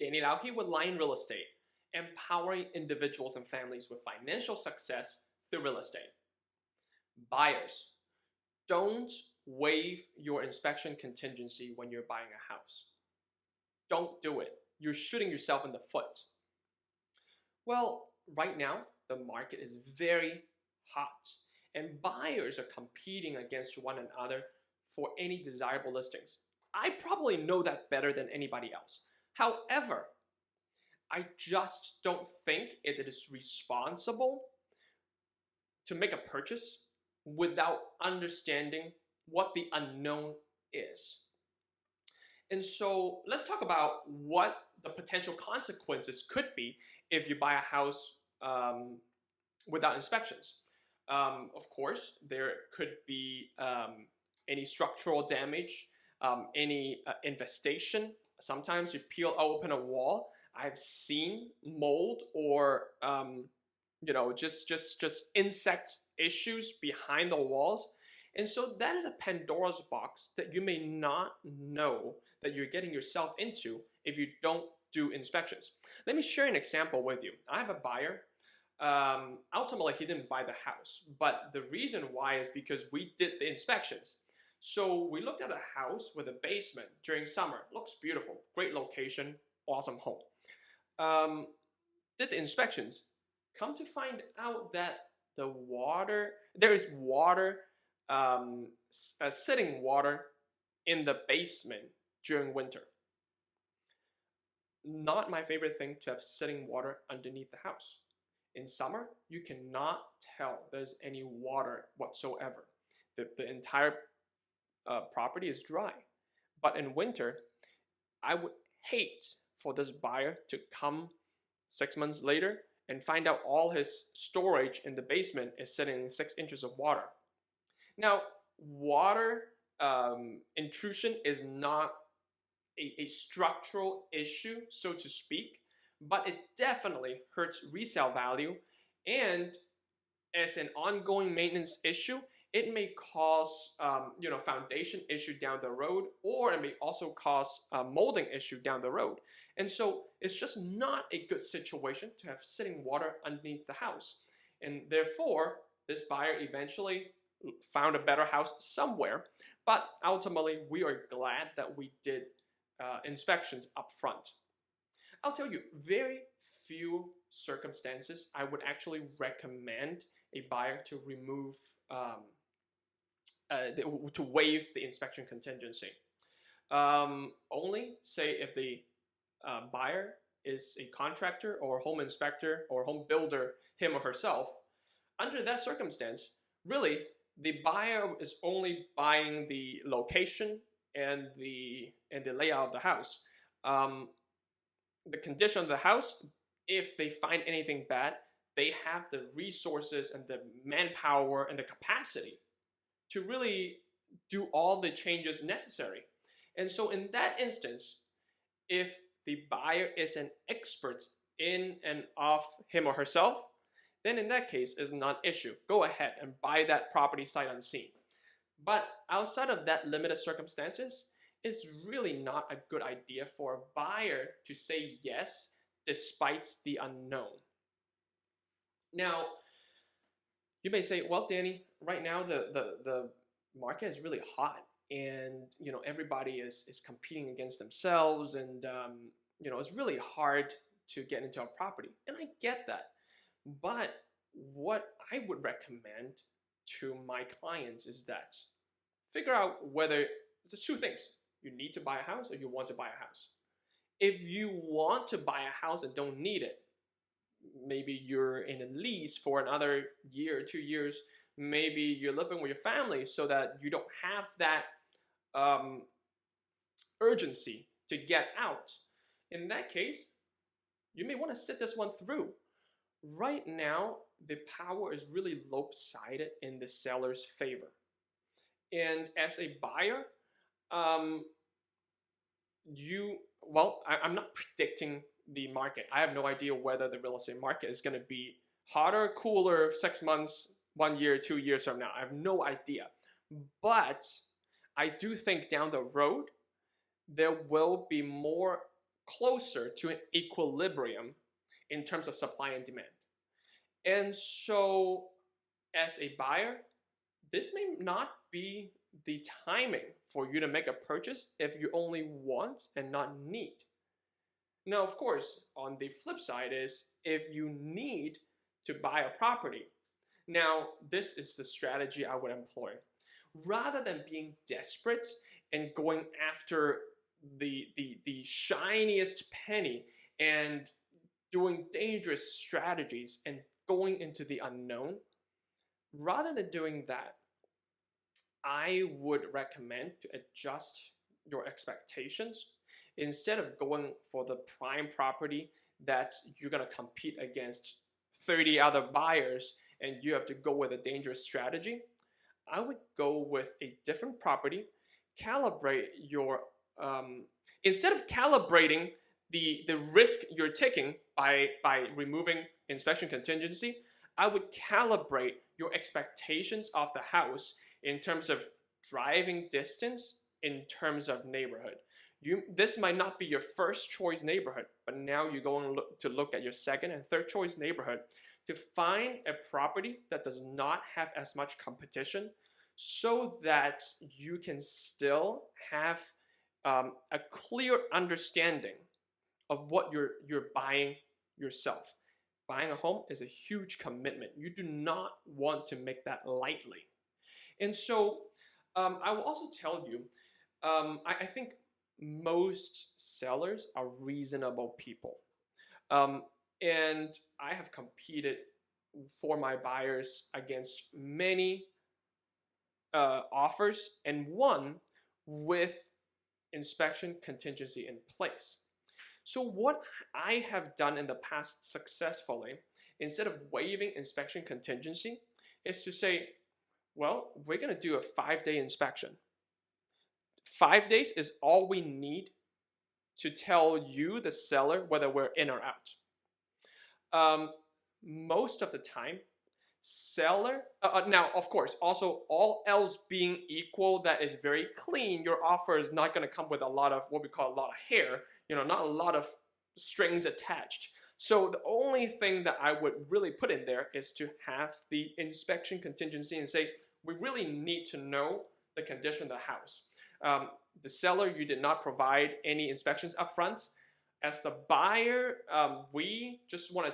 dannylau here with Lion Real Estate, empowering individuals and families with financial success through real estate. Buyers, don't waive your inspection contingency when you're buying a house. Don't do it. You're shooting yourself in the foot. Well, right now, the market is very hot, and buyers are competing against one another for any desirable listings. I probably know that better than anybody else. However, I just don't think it is responsible to make a purchase without understanding what the unknown is. And so let's talk about what the potential consequences could be if you buy a house without inspections. Of course, there could be any structural damage, any infestation. Sometimes you peel open a wall. I've seen mold or just insect issues behind the walls. And so that is a Pandora's box that you may not know that you're getting yourself into if you don't do inspections. Let me share an example with you. I have a buyer. Ultimately, he didn't buy the house, but the reason why is because we did the inspections. So we looked at a house with a basement during summer. Looks beautiful, great location, awesome home. Did the inspections. Come to find out that there is water, sitting water in the basement during winter. Not my favorite thing to have sitting water underneath the house. In summer, you cannot tell there's any water whatsoever. The entire property is dry. But in winter, I would hate for this buyer to come 6 months later and find out all his storage in the basement is sitting in 6 inches of water. Now, water intrusion is not a structural issue, so to speak, but it definitely hurts resale value, and as an ongoing maintenance issue, it may cause foundation issue down the road, or it may also cause a molding issue down the road. And so it's just not a good situation to have sitting water underneath the house. And therefore, this buyer eventually found a better house somewhere, but ultimately we are glad that we did inspections up front. I'll tell you, very few circumstances I would actually recommend a buyer to remove, to waive the inspection contingency. Only say if the buyer is a contractor or home inspector or home builder, him or herself. Under that circumstance, really, the buyer is only buying the location and the layout of the house. The condition of the house, if they find anything bad, they have the resources and the manpower and the capacity to really do all the changes necessary. And so in that instance, if the buyer is an expert in and of him or herself, then in that case, it's not an issue. Go ahead and buy that property sight unseen. But outside of that limited circumstances, it's really not a good idea for a buyer to say yes despite the unknown. Now, you may say, well, Danny, right now the market is really hot, and everybody is competing against themselves, and it's really hard to get into a property. And I get that. But what I would recommend to my clients is that figure out whether there's two things. You need to buy a house or you want to buy a house. If you want to buy a house and don't need it, maybe you're in a lease for another year or 2 years, maybe you're living with your family so that you don't have that urgency to get out. In that case, you may want to sit this one through. Right now, the power is really lopsided in the seller's favor. And as a buyer, I'm not predicting the market. I have no idea whether the real estate market is going to be hotter, cooler, 6 months, 1 year, 2 years from now. I have no idea. But I do think down the road, there will be more closer to an equilibrium in terms of supply and demand. And so as a buyer, this may not be the timing for you to make a purchase if you only want and not need. Now, of course, on the flip side is if you need to buy a property. Now, this is the strategy I would employ. Rather than being desperate and going after the shiniest penny and doing dangerous strategies and going into the unknown, rather than doing that, I would recommend to adjust your expectations. Instead of going for the prime property that you're going to compete against 30 other buyers and you have to go with a dangerous strategy, I would go with a different property, calibrate your, instead of calibrating the risk you're taking by removing inspection contingency, I would calibrate your expectations of the house in terms of driving distance, in terms of neighborhood. This might not be your first choice neighborhood, but now you're going to look at your second and third choice neighborhood to find a property that does not have as much competition, so that you can still have a clear understanding of what you're buying yourself. Buying a home is a huge commitment. You do not want to make that lightly. And so I will also tell you, I think most sellers are reasonable people. And I have competed for my buyers against many offers and won with inspection contingency in place. So what I have done in the past successfully, instead of waiving inspection contingency, is to say, well, we're going to do a 5-day inspection. 5 days is all we need to tell you, the seller, whether we're in or out. Most of the time, seller, now of course, also all else being equal, that is very clean, your offer is not going to come with a lot of what we call a lot of hair, not a lot of strings attached. So the only thing that I would really put in there is to have the inspection contingency and say, we really need to know the condition of the house. The seller, you did not provide any inspections up front. As the buyer, we just want to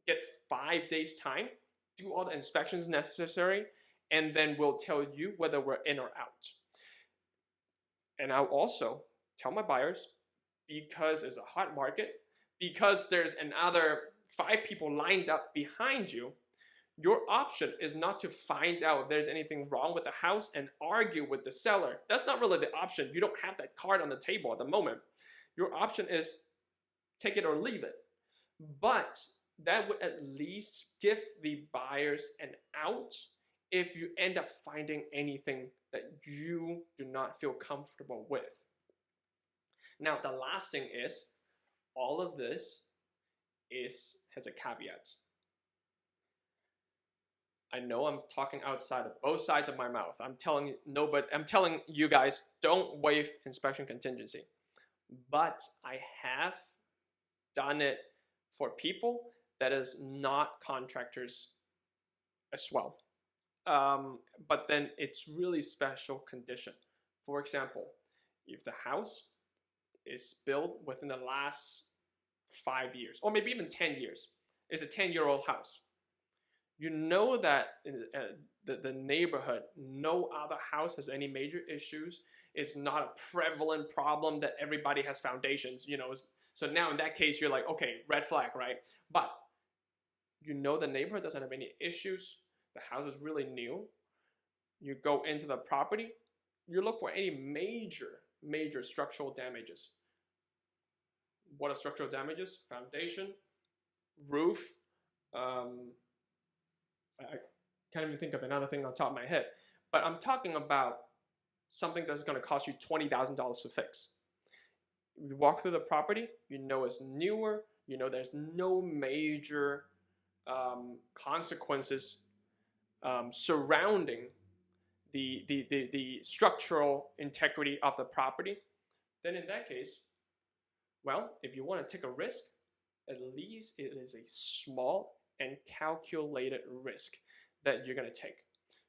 get 5 days time, do all the inspections necessary, and then we'll tell you whether we're in or out. And I'll also tell my buyers, because it's a hot market, because there's another 5 people lined up behind you, your option is not to find out if there's anything wrong with the house and argue with the seller. That's not really the option. You don't have that card on the table at the moment. Your option is take it or leave it. But that would at least give the buyers an out if you end up finding anything that you do not feel comfortable with. Now, the last thing is, all of this has a caveat. I know I'm talking outside of both sides of my mouth. I'm telling you guys, don't waive inspection contingency. But I have done it for people that is not contractors as well. But then it's really special condition. For example, if the house is built within the last 5 years, or maybe even 10 years, it's a 10-year-old house. You know that in the neighborhood, no other house has any major issues. It's not a prevalent problem that everybody has foundations, So now in that case, you're like, okay, red flag, right? But you know the neighborhood doesn't have any issues. The house is really new. You go into the property, you look for any major structural damages. What are structural damages? Foundation, roof, I can't even think of another thing on top of my head. But I'm talking about something that's going to cost you $20,000 to fix. You walk through the property, you know it's newer, you know there's no major consequences surrounding the structural integrity of the property. Then in that case, Well, if you want to take a risk, at least it is a small and calculated risk that you're going to take.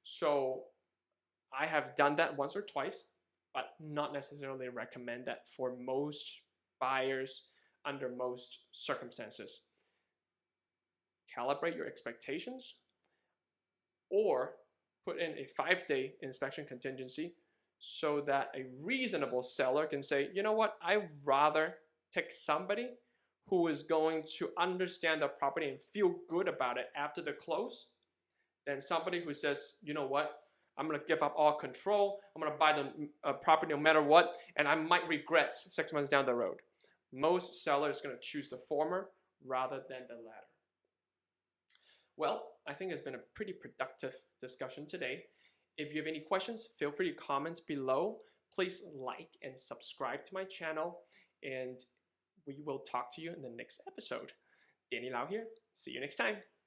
So I have done that once or twice, but not necessarily recommend that for most buyers under most circumstances. Calibrate your expectations, or put in a 5-day inspection contingency so that a reasonable seller can say, you know what, I'd rather take somebody who is going to understand the property and feel good about it after the close than somebody who says, you know what, I'm going to give up all control, I'm going to buy the property no matter what, and I might regret 6 months down the road. Most sellers are going to choose the former rather than the latter. Well, I think it's been a pretty productive discussion today. If you have any questions, feel free to comment below. Please like and subscribe to my channel, and we will talk to you in the next episode. Danny Lau here. See you next time.